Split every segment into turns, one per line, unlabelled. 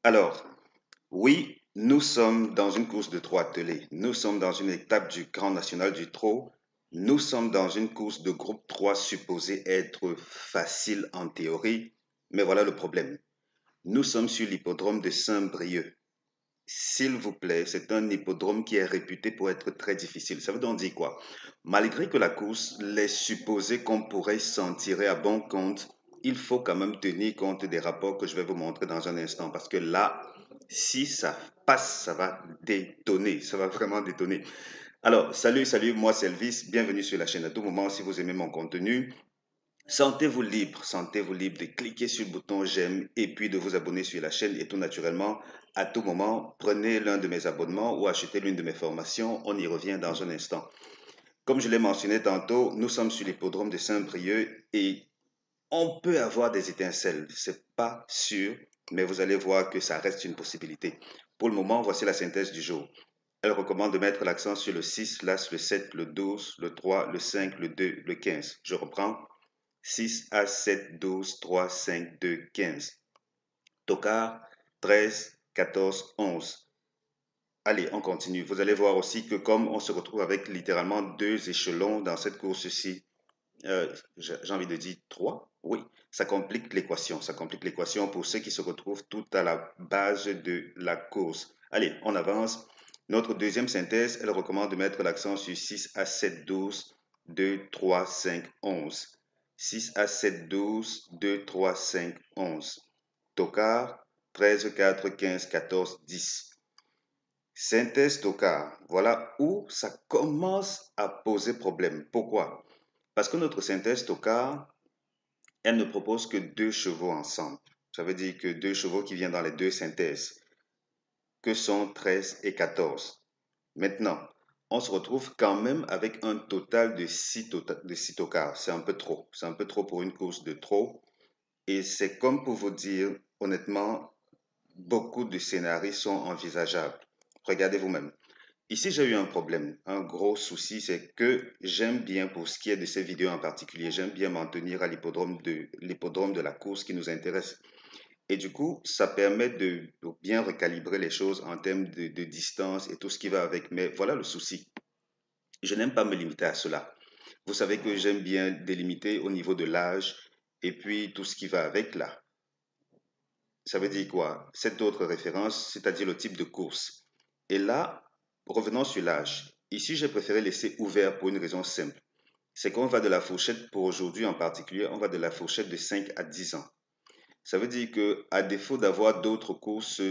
Alors, oui, nous sommes dans une course de trois attelés. Nous sommes dans une étape du Grand National du Trot. Nous sommes dans une course de groupe 3 supposée être facile en théorie. Mais voilà le problème. Nous sommes sur l'hippodrome de Saint-Brieuc. S'il vous plaît, c'est un hippodrome qui est réputé pour être très difficile. Ça veut donc dire quoi? Malgré que la course laisse supposer qu'on pourrait s'en tirer à bon compte, il faut quand même tenir compte des rapports que je vais vous montrer dans un instant. Parce que là, si ça passe, ça va détonner. Ça va vraiment détonner. Alors, salut, moi c'est Elvis. Bienvenue sur la chaîne à tout moment si vous aimez mon contenu. Sentez-vous libre de cliquer sur le bouton j'aime et puis de vous abonner sur la chaîne et tout naturellement, à tout moment, prenez l'un de mes abonnements ou achetez l'une de mes formations, on y revient dans un instant. Comme je l'ai mentionné tantôt, nous sommes sur l'hippodrome de Saint-Brieuc et on peut avoir des étincelles, c'est pas sûr, mais vous allez voir que ça reste une possibilité. Pour le moment, voici la synthèse du jour. Elle recommande de mettre l'accent sur le 6, l'As, le 7, le 12, le 3, le 5, le 2, le 15. Je reprends. 6 à 7, 12, 3, 5, 2, 15. Tocard, 13, 14, 11. Allez, on continue. Vous allez voir aussi que comme on se retrouve avec littéralement deux échelons dans cette course-ci, j'ai envie de dire trois, oui, ça complique l'équation. Ça complique l'équation pour ceux qui se retrouvent tout à la base de la course. Allez, on avance. Notre deuxième synthèse, elle recommande de mettre l'accent sur 6 à 7, 12, 2, 3, 5, 11. 6 à 7, 12, 2, 3, 5, 11. Tocard, 13, 4, 15, 14, 10. Synthèse Tocard, voilà où ça commence à poser problème. Pourquoi? Parce que notre synthèse Tocard, elle ne propose que deux chevaux ensemble. Ça veut dire que deux chevaux qui viennent dans les deux synthèses, que sont 13 et 14. Maintenant, on se retrouve quand même avec un total de 6 tocards. C'est un peu trop. C'est un peu trop pour une course de trop. Et c'est comme pour vous dire, honnêtement, beaucoup de scénarios sont envisageables. Regardez vous-même. Ici, j'ai eu un problème, un gros souci, c'est que j'aime bien, pour ce qui est de ces vidéos en particulier, j'aime bien m'en tenir à l'hippodrome de la course qui nous intéresse. Et du coup, ça permet de bien recalibrer les choses en termes de distance et tout ce qui va avec. Mais voilà le souci. Je n'aime pas me limiter à cela. Vous savez que j'aime bien délimiter au niveau de l'âge et puis tout ce qui va avec là. Ça veut dire quoi? Cette autre référence, c'est-à-dire le type de course. Et là, revenons sur l'âge. Ici, j'ai préféré laisser ouvert pour une raison simple. C'est qu'on va de la fourchette, pour aujourd'hui en particulier, on va de la fourchette de 5 à 10 ans. Ça veut dire que, à défaut d'avoir d'autres courses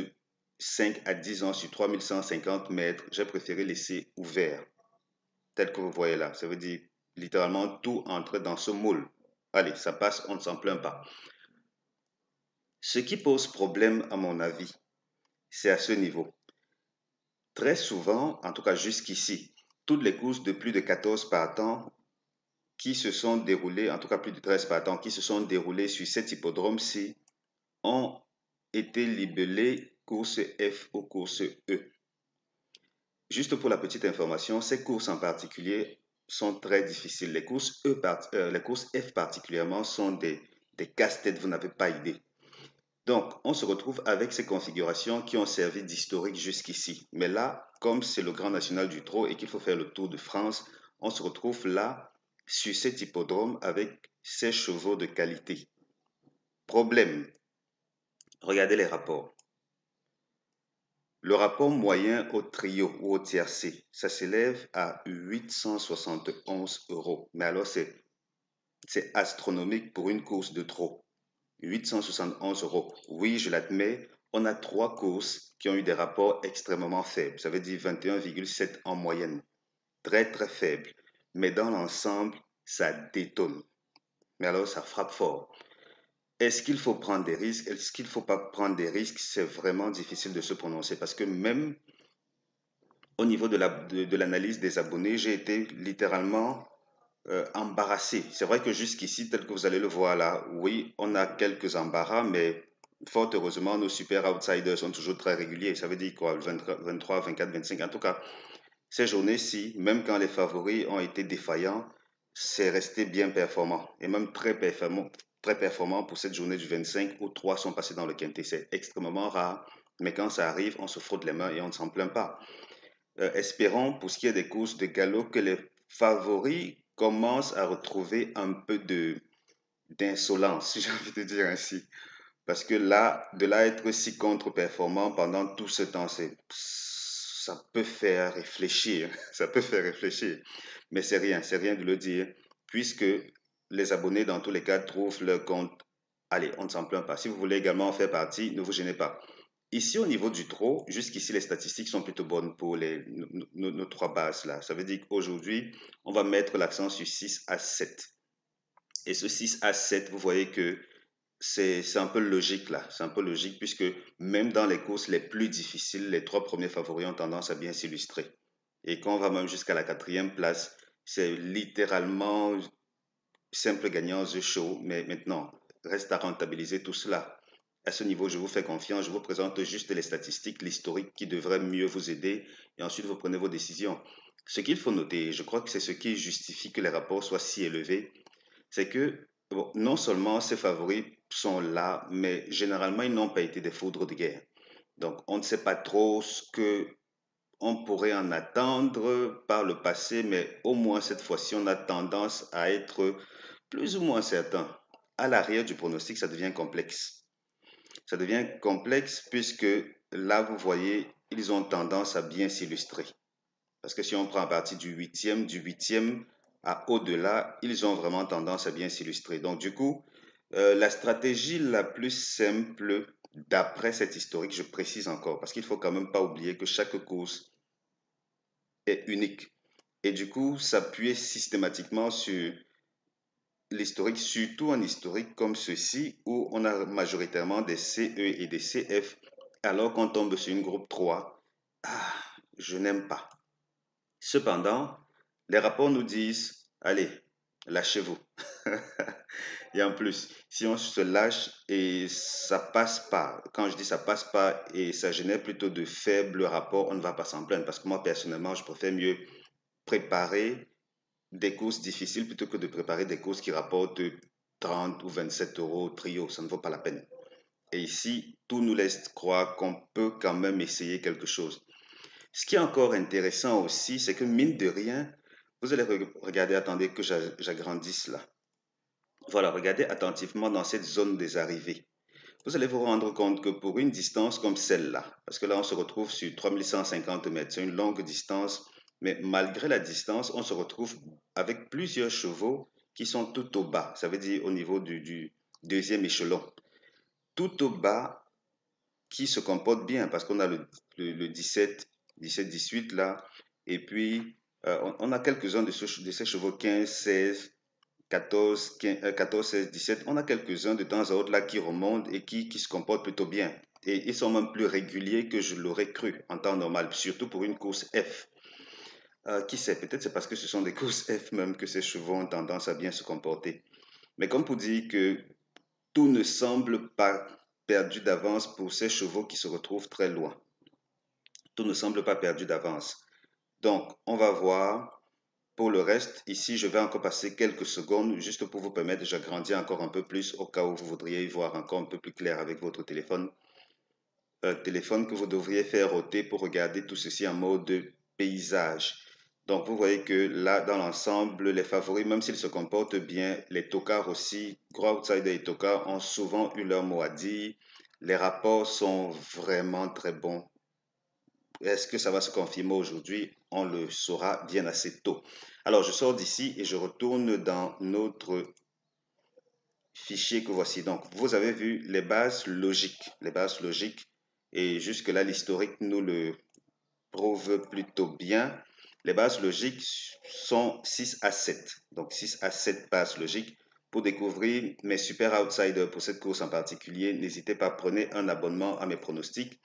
5 à 10 ans sur 3150 mètres, j'ai préféré laisser ouvert, tel que vous voyez là. Ça veut dire littéralement tout entre dans ce moule. Allez, ça passe, on ne s'en plaint pas. Ce qui pose problème, à mon avis, c'est à ce niveau. Très souvent, en tout cas jusqu'ici, toutes les courses de plus de 14 partants qui se sont déroulées, en tout cas plus de 13 partants, qui se sont déroulées sur cet hippodrome-ci, ont été libellées course F ou course E. Juste pour la petite information, ces courses en particulier sont très difficiles. Les courses F particulièrement sont des casse-têtes, vous n'avez pas idée. Donc, on se retrouve avec ces configurations qui ont servi d'historique jusqu'ici. Mais là, comme c'est le Grand National du Trot et qu'il faut faire le Tour de France, on se retrouve là, sur cet hippodrome, avec ces chevaux de qualité. Problème, regardez les rapports. Le rapport moyen au trio ou au tiercé, ça s'élève à 871 €. Mais alors, c'est astronomique pour une course de trot. 871 €. Oui, je l'admets, on a trois courses qui ont eu des rapports extrêmement faibles. Ça veut dire 21,7 en moyenne. Très, très faible. Mais dans l'ensemble, ça détonne. Mais alors, ça frappe fort. Est-ce qu'il faut prendre des risques? Est-ce qu'il ne faut pas prendre des risques? C'est vraiment difficile de se prononcer parce que même au niveau de l'analyse des abonnés, j'ai été littéralement embarrassé. C'est vrai que jusqu'ici, tel que vous allez le voir là, oui, on a quelques embarras, mais fort heureusement, nos super outsiders sont toujours très réguliers. Ça veut dire quoi? 23, 24, 25. En tout cas, ces journées-ci, même quand les favoris ont été défaillants, c'est resté bien performant et même très performant pour cette journée du 25 où trois sont passés dans le quintet. C'est extrêmement rare Mais quand ça arrive, on se frotte les mains et on ne s'en plaint pas. Espérons, pour ce qui est des courses de galop, que les favoris commencent à retrouver un peu d'insolence, si j'ai envie de dire ainsi. Parce que là, de là être si contre-performant pendant tout ce temps, ça peut faire réfléchir. Ça peut faire réfléchir. Mais c'est rien de le dire, puisque les abonnés, dans tous les cas, trouvent leur compte. Allez, on ne s'en plaint pas. Si vous voulez également en faire partie, ne vous gênez pas. Ici, au niveau du trot, jusqu'ici, les statistiques sont plutôt bonnes pour nos trois bases là. Ça veut dire qu'aujourd'hui, on va mettre l'accent sur 6 à 7. Et ce 6 à 7, vous voyez que c'est un peu logique là. C'est un peu logique puisque même dans les courses les plus difficiles, les trois premiers favoris ont tendance à bien s'illustrer. Et quand on va même jusqu'à la quatrième place, c'est littéralement simple gagnant The Show. Mais maintenant, reste à rentabiliser tout cela. À ce niveau, je vous fais confiance. Je vous présente juste les statistiques, l'historique qui devrait mieux vous aider. Et ensuite, vous prenez vos décisions. Ce qu'il faut noter, je crois que c'est ce qui justifie que les rapports soient si élevés, c'est que bon, non seulement ces favoris sont là, mais généralement, ils n'ont pas été des foudres de guerre. Donc, on ne sait pas trop ce que on pourrait en attendre par le passé, mais au moins cette fois-ci, on a tendance à être plus ou moins certain. À l'arrière du pronostic, ça devient complexe. Ça devient complexe puisque là, vous voyez, ils ont tendance à bien s'illustrer. Parce que si on prend à partir du huitième à au-delà, ils ont vraiment tendance à bien s'illustrer. Donc, du coup, la stratégie la plus simple d'après cet historique, je précise encore, parce qu'il ne faut quand même pas oublier que chaque course est unique. Et du coup, s'appuyer systématiquement sur l'historique, surtout un historique comme ceci, où on a majoritairement des CE et des CF, alors qu'on tombe sur une groupe 3, ah, je n'aime pas. Cependant, les rapports nous disent, allez, lâchez-vous. Et en plus, si on se lâche et ça passe pas, quand je dis ça passe pas et ça génère plutôt de faibles rapports, on ne va pas s'en plaindre. Parce que moi, personnellement, je préfère mieux préparer des courses difficiles plutôt que de préparer des courses qui rapportent 30 ou 27 euros au trio. Ça ne vaut pas la peine. Et ici, tout nous laisse croire qu'on peut quand même essayer quelque chose. Ce qui est encore intéressant aussi, c'est que mine de rien, vous allez regarder, attendez que j'agrandisse là. Voilà, regardez attentivement dans cette zone des arrivées. Vous allez vous rendre compte que pour une distance comme celle-là, parce que là on se retrouve sur 3150 mètres, c'est une longue distance, mais malgré la distance, on se retrouve avec plusieurs chevaux qui sont tout au bas, ça veut dire au niveau du deuxième échelon. Tout au bas, qui se comporte bien, parce qu'on a le 17, 18 là, et puis on a quelques-uns de ces chevaux 15, 16, 14, 15, 14, 16, 17, on a quelques-uns de temps à autre là qui remontent et qui se comportent plutôt bien. Et ils sont même plus réguliers que je l'aurais cru en temps normal, surtout pour une course F. Qui sait, peut-être c'est parce que ce sont des courses F même que ces chevaux ont tendance à bien se comporter. Mais comme pour dire que tout ne semble pas perdu d'avance pour ces chevaux qui se retrouvent très loin. Tout ne semble pas perdu d'avance. Donc, on va voir. Pour le reste, ici, je vais encore passer quelques secondes juste pour vous permettre, j'agrandis encore un peu plus au cas où vous voudriez y voir encore un peu plus clair avec votre téléphone. Téléphone que vous devriez faire ôter pour regarder tout ceci en mode paysage. Donc, vous voyez que là, dans l'ensemble, les favoris, même s'ils se comportent bien, les tocards aussi, gros outsiders et tocards ont souvent eu leur mot à dire. Les rapports sont vraiment très bons. Est-ce que ça va se confirmer aujourd'hui? On le saura bien assez tôt. Alors, je sors d'ici et je retourne dans notre fichier que voici. Donc, vous avez vu les bases logiques. Les bases logiques. Et jusque-là, l'historique nous le prouve plutôt bien. Les bases logiques sont 6 à 7. Donc, 6 à 7 bases logiques. Pour découvrir mes super outsiders pour cette course en particulier, n'hésitez pas, prenez un abonnement à mes pronostics.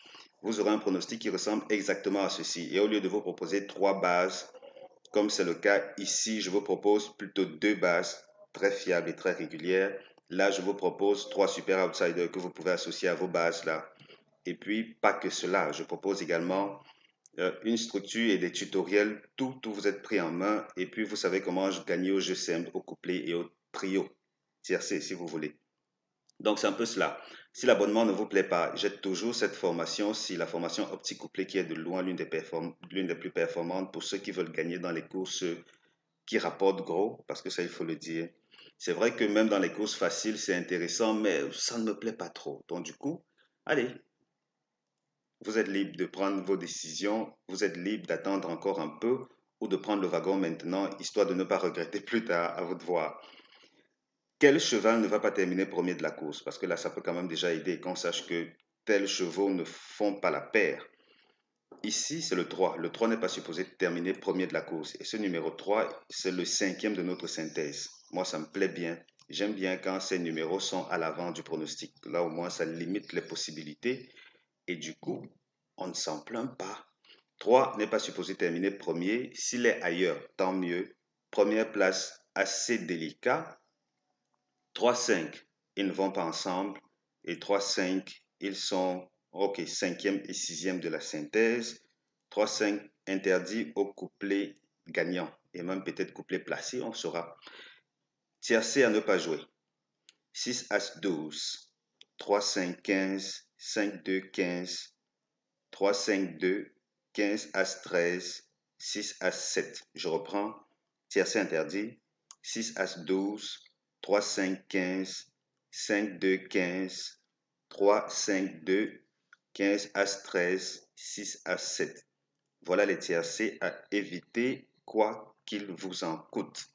Vous aurez un pronostic qui ressemble exactement à ceci. Et au lieu de vous proposer 3 bases, comme c'est le cas ici, je vous propose plutôt 2 bases très fiables et très régulières. Là, je vous propose 3 super outsiders que vous pouvez associer à vos bases là. Et puis, pas que cela, je propose également une structure et des tutoriels. Tout vous êtes pris en main. Et puis, vous savez comment gagner au jeu simple, au couplet et au trio. Tiercé, si vous voulez. Donc, c'est un peu cela. Si l'abonnement ne vous plaît pas, j'ai toujours cette formation, si la formation optique couplée qui est de loin l'une des plus performantes pour ceux qui veulent gagner dans les courses qui rapportent gros, parce que ça, il faut le dire. C'est vrai que même dans les courses faciles, c'est intéressant, mais ça ne me plaît pas trop. Donc du coup, allez, vous êtes libre de prendre vos décisions, vous êtes libre d'attendre encore un peu ou de prendre le wagon maintenant, histoire de ne pas regretter plus tard, à vous de voir. Quel cheval ne va pas terminer premier de la course? Parce que là, ça peut quand même déjà aider qu'on sache que tels chevaux ne font pas la paire. Ici, c'est le 3. Le 3 n'est pas supposé terminer premier de la course. Et ce numéro 3, c'est le cinquième de notre synthèse. Moi, ça me plaît bien. J'aime bien quand ces numéros sont à l'avant du pronostic. Là, au moins, ça limite les possibilités. Et du coup, on ne s'en plaint pas. 3 n'est pas supposé terminer premier. S'il est ailleurs, tant mieux. Première place, assez délicat. 3-5, ils ne vont pas ensemble. Et 3-5, ils sont, ok, cinquième et sixième de la synthèse. 3-5 interdit au couplet gagnant. Et même peut-être couplet placé, on saura. Tiercé à ne pas jouer. 6 As 12. 3-5 15. 5-2 15. 3-5-2. 15 As 13. 6 As 7. Je reprends. Tiercé interdit. 6 As 12. 3-5 15. 5-2 15. 3-5-2. 15 As 13. 6 As 7. Voilà les tiercés à éviter, quoi qu'il vous en coûte.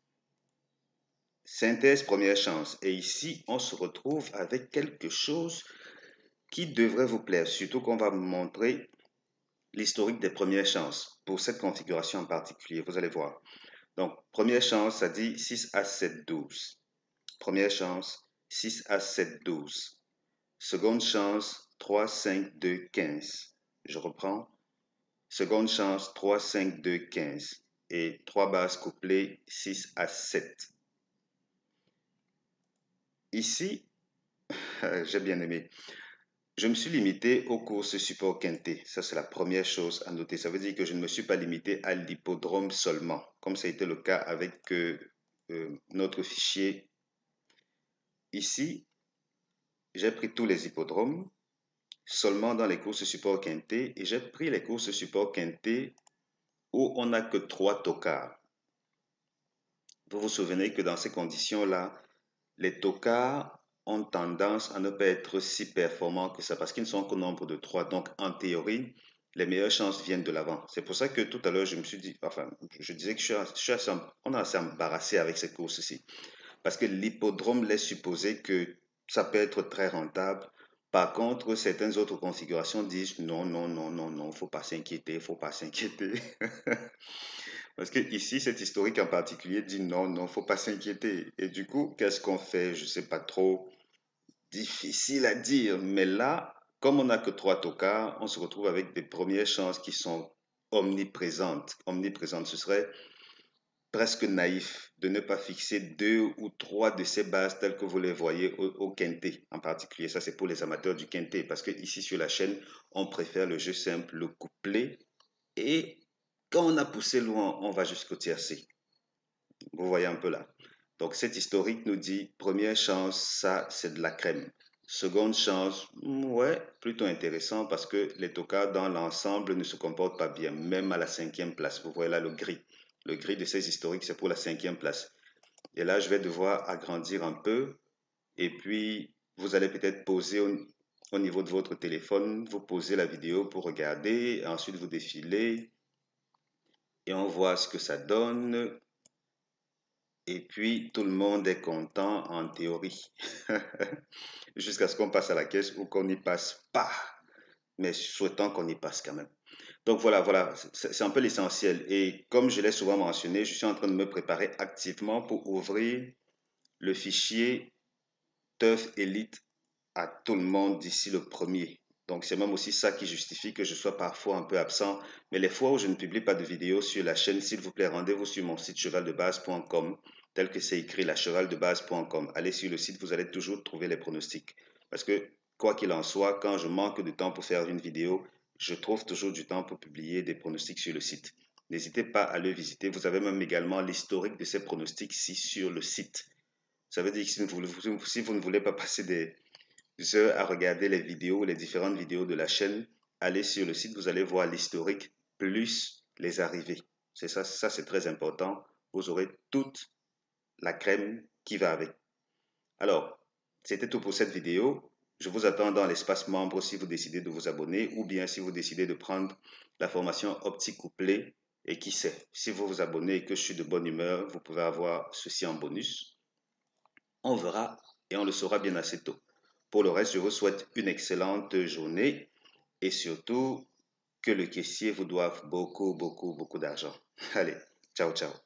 Synthèse, première chance. Et ici, on se retrouve avec quelque chose qui devrait vous plaire, surtout qu'on va vous montrer l'historique des premières chances pour cette configuration en particulier. Vous allez voir. Donc, première chance, ça dit 6 à 7, 12. Première chance, 6 à 7, 12. Seconde chance, 3, 5, 2, 15. Je reprends. Seconde chance, 3, 5, 2, 15. Et 3 bases couplées, 6 à 7. Ici, j'ai bien aimé. Je me suis limité aux courses support quinté. Ça, c'est la première chose à noter. Ça veut dire que je ne me suis pas limité à l'hippodrome seulement, comme ça a été le cas avec notre fichier. Ici, j'ai pris tous les hippodromes seulement dans les courses support quinté et j'ai pris les courses support quinté où on n'a que 3 tocards. Vous vous souvenez que dans ces conditions-là, les tocards ont tendance à ne pas être si performants que ça parce qu'ils ne sont qu'au nombre de 3. Donc, en théorie, les meilleures chances viennent de l'avant. C'est pour ça que tout à l'heure, je me suis dit, enfin, je disais que on est assez embarrassé avec ces courses-ci. Parce que l'hippodrome laisse supposer que ça peut être très rentable. Par contre, certaines autres configurations disent non, non, non, non, non, faut pas s'inquiéter, faut pas s'inquiéter. Parce que ici, cet historique en particulier dit non, non, faut pas s'inquiéter. Et du coup, qu'est-ce qu'on fait? Je sais pas trop. Difficile à dire. Mais là, comme on n'a que 3 tocards, on se retrouve avec des premières chances qui sont omniprésentes. Omniprésentes, ce serait presque naïf de ne pas fixer 2 ou 3 de ces bases telles que vous les voyez au quintet en particulier. Ça, c'est pour les amateurs du quintet parce que ici sur la chaîne, on préfère le jeu simple, le couplet. Et quand on a poussé loin, on va jusqu'au tiercé. Vous voyez un peu là. Donc, cet historique nous dit, première chance, ça, c'est de la crème. Seconde chance, ouais, plutôt intéressant parce que les tocards dans l'ensemble ne se comportent pas bien, même à la 5e place. Vous voyez là le gris. Le gris de ces historiques, c'est pour la 5e place. Et là, je vais devoir agrandir un peu. Et puis, vous allez peut-être poser au niveau de votre téléphone, vous posez la vidéo pour regarder, ensuite vous défilez et on voit ce que ça donne. Et puis, tout le monde est content en théorie. Jusqu'à ce qu'on passe à la caisse ou qu'on n'y passe pas. Mais souhaitons qu'on y passe quand même. Donc voilà, c'est un peu l'essentiel. Et comme je l'ai souvent mentionné, je suis en train de me préparer activement pour ouvrir le fichier TUF Elite à tout le monde d'ici le 1er. Donc c'est même aussi ça qui justifie que je sois parfois un peu absent. Mais les fois où je ne publie pas de vidéos sur la chaîne, s'il vous plaît, rendez-vous sur mon site chevaldebase.com, tel que c'est écrit, la chevaldebase.com. Allez sur le site, vous allez toujours trouver les pronostics. Parce que quoi qu'il en soit, quand je manque de temps pour faire une vidéo, je trouve toujours du temps pour publier des pronostics sur le site. N'hésitez pas à le visiter. Vous avez même également l'historique de ces pronostics ici sur le site. Ça veut dire que si vous ne voulez pas passer heures à regarder les vidéos, les différentes vidéos de la chaîne, allez sur le site, vous allez voir l'historique plus les arrivées. C'est ça, c'est très important. Vous aurez toute la crème qui va avec. Alors, c'était tout pour cette vidéo. Je vous attends dans l'espace membre si vous décidez de vous abonner ou bien si vous décidez de prendre la formation optique couplée. Et qui sait, si vous vous abonnez et que je suis de bonne humeur, vous pouvez avoir ceci en bonus. On verra et on le saura bien assez tôt. Pour le reste, je vous souhaite une excellente journée et surtout que le caissier vous doive beaucoup, beaucoup, beaucoup d'argent. Allez, ciao, ciao.